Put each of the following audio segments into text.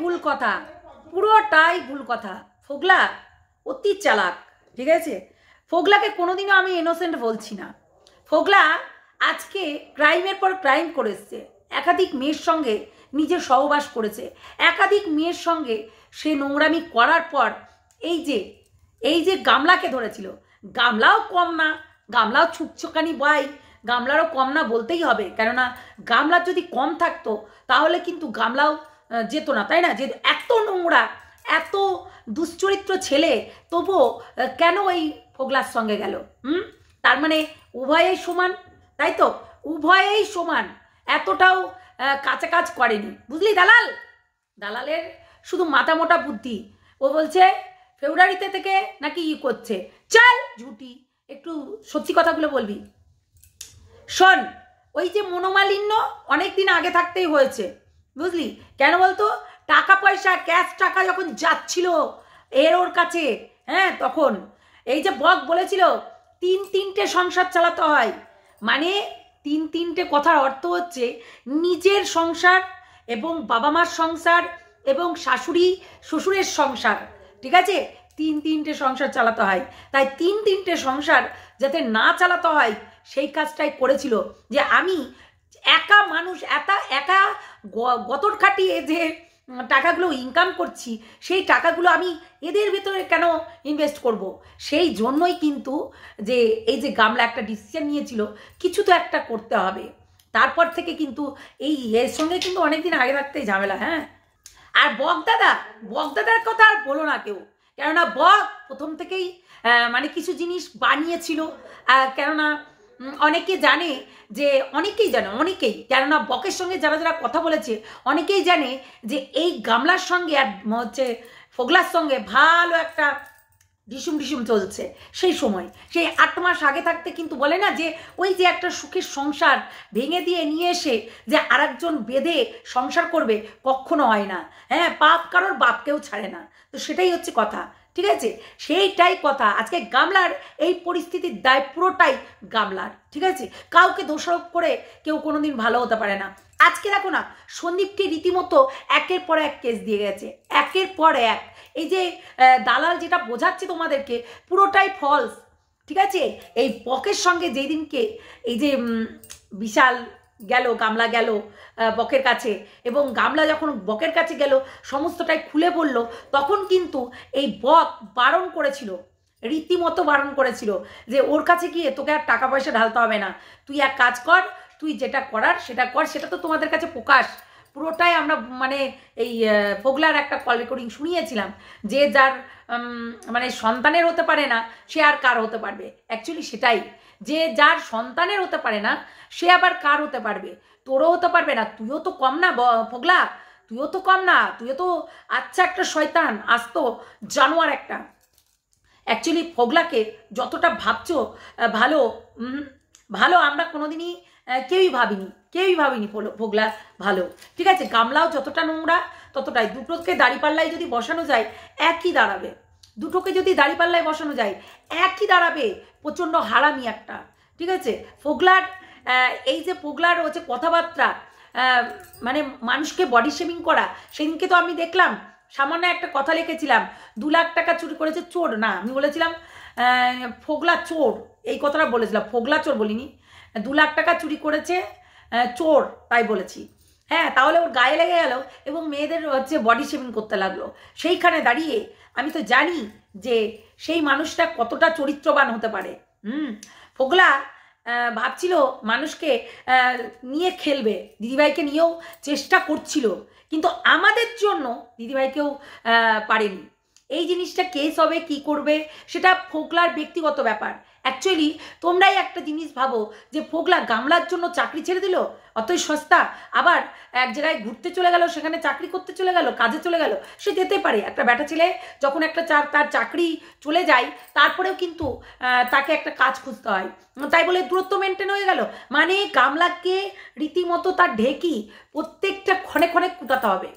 ভুল কথা, পুরোটাই ভুল কথা। ফোগলা অতি চালাক, ঠিক আছে? ফোগলাকে কোনোদিনও আমি ইনোসেন্ট বলছি না। ফোগলা আজকে ক্রাইমের পর ক্রাইম করেছে, একাধিক মেয়ের সঙ্গে নিজের সহবাস করেছে, একাধিক মেয়ের সঙ্গে সে নোংরামি করার পর এই যে গামলাকে ধরেছিল, গামলাও কম না, গামলাও ছুকছুকানি বাই, গামলারও কম না বলতেই হবে। কেননা গামলার যদি কম থাকতো তাহলে কিন্তু গামলাও যেত না, তাই না? যে এত নোংরা, এত দুশ্চরিত্র ছেলে তবুও কেন এই ফোগলার সঙ্গে গেল? তার মানে উভয়েই সমান, তাই তো? উভয়েই সমান, এতটাও কাছে কাজ করেনি, বুঝলি দালাল? দালালের শুধু মাথা মোটা বুদ্ধি। ও বলছে ফেব্রুয়ারিতে থেকে নাকি করছে। চল ঝুটি, একটু সত্যি কথাগুলো বলবি। শোন, ওই যে মনোমালিন্য অনেক দিন আগে থাকতেই হয়েছে, বুঝলি? কেন বলতো? টাকা পয়সা, ক্যাশ টাকা যখন যাচ্ছিল ওর কাছে, হ্যাঁ, তখন এই যে বক বলেছিল তিনটে সংসার চালাতে হয়, মানে তিনটে কথার অর্থ হচ্ছে নিজের সংসার এবং বাবা মার সংসার এবং শাশুড়ি শ্বশুরের সংসার, ঠিক আছে? তিনটে সংসার চালাতে হয়। তাই তিনটে সংসার যাতে না চালাতে হয় সেই কাজটাই করেছিল, যে আমি একা মানুষ, একা গতর খাটিয়ে যে টাকাগুলো ইনকাম করছি সেই টাকাগুলো আমি এদের ভেতরে কেন ইনভেস্ট করব? সেই জন্যই কিন্তু যে এই যে গামলা একটা ডিসিশন নিয়েছিল, কিছু তো একটা করতে হবে। তারপর থেকে কিন্তু এর সঙ্গে কিন্তু অনেকদিন আগে থাকতেই ঝামেলা। হ্যাঁ, আর বকদাদার কথা আর বলো না কেউ, কেননা বক প্রথম থেকেই মানে কিছু জিনিস বানিয়েছিল। কেননা অনেকেই জানে, কেননা বকের সঙ্গে যারা কথা বলেছে অনেকেই জানে যে এই গামলার সঙ্গে আর হচ্ছে ফোগলার সঙ্গে ভালো একটা ডিসুম চলছে। সেই সময় সেই 8 মাস আগে থাকতে কিন্তু বলে না যে ওই যে একটা সুখের সংসার ভেঙে দিয়ে নিয়ে এসে যে আরেকজন বেঁধে সংসার করবে, কখনো হয় না। হ্যাঁ, পাপ কারোর বাপকেও ছাড়ে না। তো সেটাই হচ্ছে কথা, ঠিক আছে? সেইটাই কথা। আজকে গামলার এই পরিস্থিতির দায় পুরোটাই গামলার, ঠিক আছে? কাউকে দোষারোপ করে কেউ কোনোদিন ভালো হতে পারে না। আজকে দেখো না, সন্দীপকে রীতিমতো একের পর এক কেস দিয়ে গেছে, একের পর এক। এই যে দালাল যেটা বোঝাচ্ছে তোমাদেরকে, পুরোটাই ফলস, ঠিক আছে? এই বকের সঙ্গে যেই দিনকে এই যে বিশাল গেল, গামলা গেল বকের কাছে, এবং গামলা যখন বকের কাছে গেল সমস্তটাই খুলে বলল, তখন কিন্তু এই বক বারণ করেছিল, রীতিমতো বারণ করেছিল যে ওর কাছে গিয়ে তোকে আর টাকা পয়সা ঢালতে হবে না, তুই এক কাজ কর, তুই যেটা করার সেটা কর। সেটা তো তোমাদের কাছে প্রকাশ, পুরোটাই আমরা মানে এই ফোগলার একটা কল রেকর্ডিং শুনিয়েছিলাম, যে যার মানে সন্তানের হতে পারে না সে আর কার হতে পারবে। অ্যাকচুয়ালি সেটাই, যে যার সন্তানের হতে পারে না সে আবার কার হতে পারবে? তোরও হতে পারবে না। তুইও তো কম না ফোগলা, তুইও তো কম না, তুইও তো আচ্ছা একটা শয়তান, আস্ত জানোয়ার একটা। অ্যাকচুয়ালি ফোগলাকে যতটা ভাবছো ভালো, ভালো আমরা কোনোদিনই কেউই ভাবিনি ফোগলা ভালো, ঠিক আছে? গামলাও যতটা নোংরা ততটাই। দুটোকে দাঁড়িপাল্লায় যদি বসানো যায় একই দাঁড়াবে, দুটোকে যদি দাঁড়িপাল্লায় বসানো যায় একই দাঁড়াবে। প্রচণ্ড হারামি একটা, ঠিক আছে? ফোগলার এই যে ফোগলার হচ্ছে কথাবার্তা, মানে মানুষকে বডি শেমিং করা। সেদিনকে তো আমি দেখলাম, সামান্য একটা কথা লিখেছিলাম, 2 লাখ টাকা চুরি করেছে চোর, না আমি বলেছিলাম ফোগলা চোর, এই কথাটা বলেছিলাম, ফোগলা চোর বলিনি। 2 লাখ টাকা চুরি করেছে চোর, তাই বলেছি। হ্যাঁ, তাহলে ওর গায়ে লেগে গেল এবং মেয়েদের হচ্ছে বডি শেমিং করতে লাগলো। সেইখানে দাঁড়িয়ে আমি তো জানি যে সেই মানুষটা কতটা চরিত্রবান হতে পারে। ফোগলা ভাবছিল মানুষকে নিয়ে খেলবে, দিদিভাইকে নিয়েও চেষ্টা করছিল, কিন্তু আমাদের জন্য দিদিভাইকেও পারেনি। এই জিনিসটা কেস হবে কি করবে সেটা ফোগলার ব্যক্তিগত ব্যাপার। অ্যাকচুয়ালি তোমরাই একটা জিনিস ভাবো যে ফোগলা গামলার জন্য চাকরি ছেড়ে দিল, অতই সস্তা, আবার এক জায়গায় ঘুরতে চলে গেল, সেখানে চাকরি করতে চলে গেল, কাজে চলে গেল। সে যেতে পারে, একটা ব্যাটা ছেলে যখন একটা তার চাকরি চলে যায় তারপরেও কিন্তু তাকে একটা কাজ খুঁজতে হয়, তাই বলে দূরত্ব মেনটেন হয়ে গেল। মানে গামলাকে রীতিমতো তার ঢেকি প্রত্যেকটা ক্ষণে ক্ষণে কুটাতে হবে।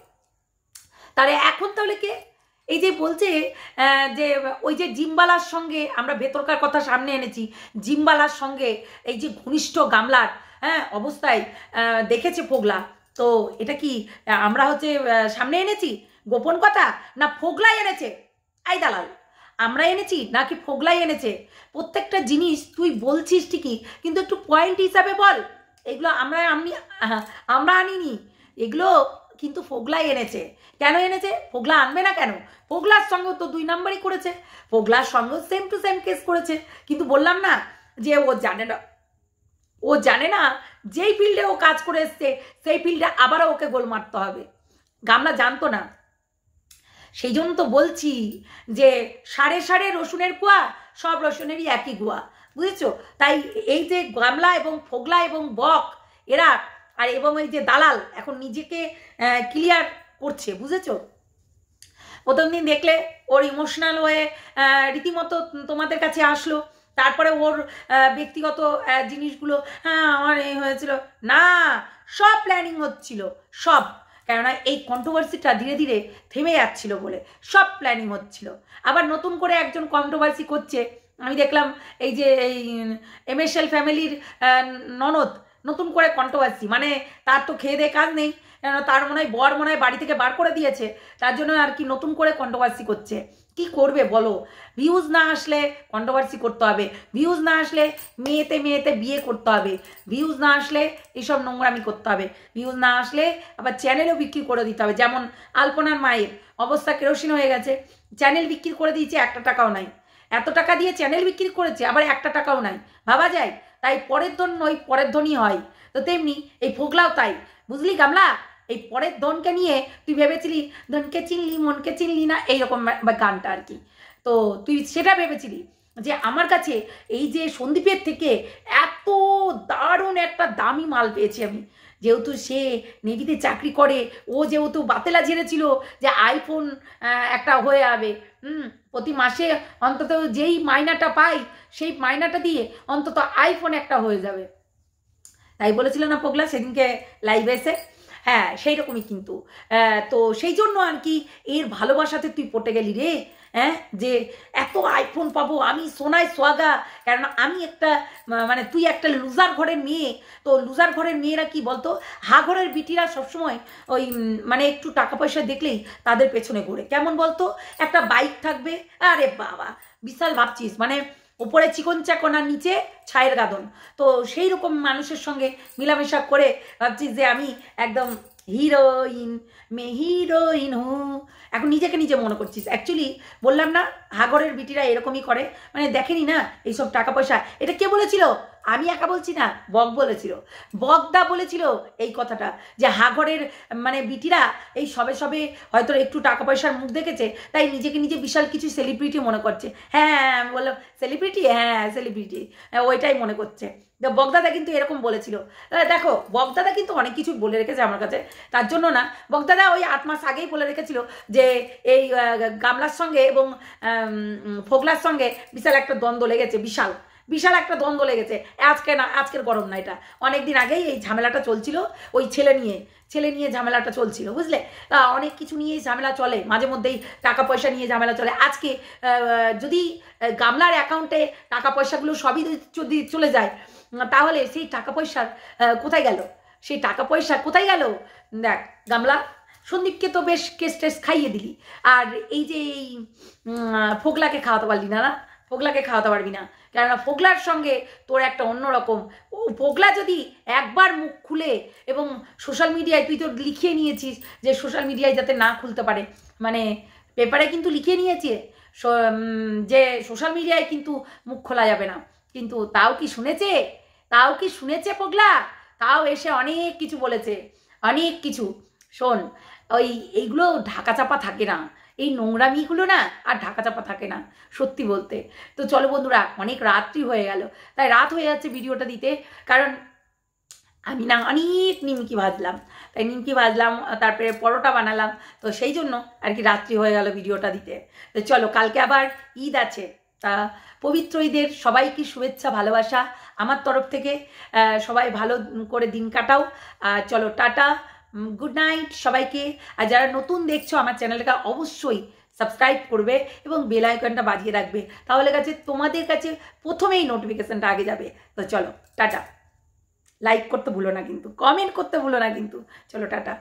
তাহলে এখন তাহলে কে এই যে বলছে যে ওই যে জিমবালার সঙ্গে আমরা ভেতরকার কথা সামনে এনেছি, জিমবালার সঙ্গে এই যে ঘনিষ্ঠ গামলার অবস্থায় দেখেছে ফোগলা, তো এটা কি আমরা হচ্ছে সামনে এনেছি? গোপন কথা না ফোগলাই এনেছে? এই দালাল, আমরা এনেছি নাকি ফোগলাই এনেছে? প্রত্যেকটা জিনিস তুই বলছিস ঠিকই, কিন্তু একটু পয়েন্ট হিসাবে বল। এগুলো আমরা আনিনি, এগুলো কিন্তু ফোগলাই এনেছে। কেন এনেছে? ফোগলা আনবে না কেন? ফোগলার সঙ্গেও তো 2 নম্বরই করেছে, ফোগলার সঙ্গেও সেম টু সেম কেস করেছে। কিন্তু বললাম না যে ও জানে না যেই ফিল্ডে ও কাজ করে এসছে সেই ফিল্ডে আবারও ওকে গোল মারতে হবে। গামলা জানতো না, সেই জন্য তো বলছি যে সাড়ে সাড়ে রসুনের কুয়া, সব রসুনেরই একই গুয়া, বুঝেছো? তাই এই যে গামলা এবং ফোগলা এবং বক এরা আর এবং এই যে দালাল এখন নিজেকে ক্লিয়ার করছে, বুঝেছো? প্রথম দিন দেখলে ওর ইমোশনাল হয়ে রীতিমতো তোমাদের কাছে আসলো, তারপরে ওর ব্যক্তিগত জিনিসগুলো, হ্যাঁ আমার এই হয়েছিল না, সব প্ল্যানিং হচ্ছিল, সব। কেননা এই কন্ট্রোভার্সিটা ধীরে ধীরে থেমে যাচ্ছিল বলে সব প্ল্যানিং হচ্ছিল। আবার নতুন করে একজন কন্ট্রোভার্সি করছে, আমি দেখলাম এই যে এই MSL ফ্যামিলির ননদ নতুন করে কন্ট্রোভার্সি, মানে তার তো খেয়ে দিয়ে কাজ নেই, তার মনে হয় বর মনে হয় বাড়ি থেকে বার করে দিয়েছে, তার জন্য আর কি নতুন করে কন্ট্রোভার্সি করছে। কি করবে বলো? ভিউজ না আসলে কন্ট্রোভার্সি করতে হবে, ভিউজ না আসলে মেয়েতে বিয়ে করতে হবে, ভিউজ না আসলে এইসব নোংরামি করতে হবে, ভিউজ না আসলে আবার চ্যানেলও বিক্রি করে দিতে হবে। যেমন আলপনার মায়ের অবস্থা কেরোসিন হয়ে গেছে, চ্যানেল বিক্রি করে দিয়েছে, 1 টাকাও নাই। এত টাকা দিয়ে চ্যানেল বিক্রি করেছে, আবার 1 টাকাও নাই, ভাবা যায়? তাই পরের ধন ওই পরের ধনই হয়। তো তেমনি এই ফোগলাও তাই, বুঝলি গামলা? এই পরের ধনকে নিয়ে তুই ভেবেছিলি ধনকে চিনলি মনকে চিনলি না, এইরকম গানটা আর কি। তো তুই সেটা ভেবেছিলি যে আমার কাছে এই যে সন্দীপের থেকে এত দারুণ একটা দামি মাল পেয়েছি আমি, যেহেতু সে নেভিতে চাকরি করে, ও যেহেতু বাতেলা ঝেড়েছিল যে আইফোন একটা হয়ে যাবে, প্রতি মাসে অন্তত যেই মাইনাটা পাই সেই মাইনাটা দিয়ে অন্তত আইফোন একটা হয়ে যাবে, তাই বলেছিল না পগলা সেদিনকে লাইভে এসে? হ্যাঁ সেই রকমই কিন্তু। তো সেই জন্য আর কি এর ভালোবাসাতে তুই পটে গেলি রে, হ্যাঁ, যে এত আইফোন পাবো আমি, সোনায় সোয়াগা। কারণ আমি একটা মানে তুই একটা লুজার ঘরের মেয়ে, তো লুজার ঘরের মেয়েরা কি বলতো, ঘরের বিটিরা সবসময় ওই মানে একটু টাকা পয়সা দেখলেই তাদের পেছনে ঘোরে। কেমন বলতো, একটা বাইক থাকবে, আরে বাবা বিশাল ভাবছিস, মানে উপরে চিকন চাকন আর নিচে ছায়ের গাদন, তো সেই রকম মানুষের সঙ্গে মিলামেশা করে ভাবছিস যে আমি একদম হিরোইন হিরোইন এখন নিজেকে নিজে মনে করছিস। অ্যাকচুয়ালি বললাম না হাগরের বিটিরা এরকমই করে, মানে দেখেনি না এইসব টাকা পয়সা। এটা কে বলেছিল? আমি একা বলছি না, বক বলেছিল, বকদা বলেছিল এই কথাটা, যে হাগরের মানে বিটিরা এই সবে সবে হয়তো একটু টাকা পয়সার মুখ দেখেছে, তাই নিজেকে নিজে বিশাল কিছু সেলিব্রিটি মনে করছে। হ্যাঁ আমি বললাম সেলিব্রিটি, হ্যাঁ সেলিব্রিটি, ওইটাই মনে করছে। বকদাদা কিন্তু এরকম বলেছিল। দেখো বকদাদা কিন্তু অনেক কিছু বলে রেখেছে আমার কাছে, তার জন্য না, বকদাদা ওই 8 মাস আগেই বলে রেখেছিল যে এই গামলার সঙ্গে এবং ফোগলার সঙ্গে বিশাল একটা দ্বন্দ্ব লেগেছে, বিশাল একটা দ্বন্দ্ব লেগেছে। আজকে না, আজকের গরম না, এটা অনেক দিন আগেই এই ঝামেলাটা চলছিল, ওই ছেলে নিয়ে ঝামেলাটা চলছিল, বুঝলে? তা অনেক কিছু নিয়েই ঝামেলা চলে, মাঝে মধ্যেই টাকা পয়সা নিয়ে ঝামেলা চলে। আজকে যদি গামলার অ্যাকাউন্টে টাকা পয়সাগুলো সবই যদি চলে যায়, তাহলে সেই টাকা পয়সার কোথায় গেল? সেই টাকা পয়সা কোথায় গেল? দেখ গামলা, সন্দীপকে তো বেশ কেস টেস খাইয়ে দিলি, আর এই যে এই ফোগলাকে খাওয়াতে পারলি না, ফোগলাকে খাওয়াতে পারবি না, কেননা ফোগলার সঙ্গে তোর একটা অন্যরকম। ফোগলা যদি একবার মুখ খুলে, এবং সোশ্যাল মিডিয়ায় তুই তো লিখিয়ে নিয়েছিস যে সোশ্যাল মিডিয়ায় যাতে না খুলতে পারে, মানে পেপারে কিন্তু লিখিয়ে নিয়েছে যে সোশ্যাল মিডিয়ায় কিন্তু মুখ খোলা যাবে না, কিন্তু তাও কি শুনেছে ফোগলা? তাও এসে অনেক কিছু বলেছে, অনেক কিছু। শোন, এইগুলো ঢাকা চাপা থাকে না, এই নোংরামিগুলো না আর ঢাকা চাপা থাকে না সত্যি বলতে। তো চলো বন্ধুরা, অনেক রাত্রি হয়ে গেল, তাই রাত হয়ে যাচ্ছে ভিডিওটা দিতে, কারণ আমি না অনেক নিমকি ভাজলাম, তারপরে পরোটা বানালাম, তো সেই জন্য আর কি রাত্রি হয়ে গেল ভিডিওটা দিতে। তো চলো, কালকে আবার ঈদ আছে, তা পবিত্র ঈদের সবাইকে শুভেচ্ছা ভালোবাসা আমার তরফ থেকে। সবাই ভালো করে দিন কাটাও। চলো টাটা, গুড নাইট সবাইকে। আর যারা নতুন দেখছো আমার চ্যানেলটা অবশ্যই সাবস্ক্রাইব করবে এবং বেল আইকনটা বাজিয়ে রাখবে, তাহলে তোমাদের কাছে প্রথমেই নোটিফিকেশনটা আগে যাবে। তো চলো টাটা, লাইক করতে ভুলো না কিন্তু, কমেন্ট করতে ভুলো না কিন্তু। চলো টাটা।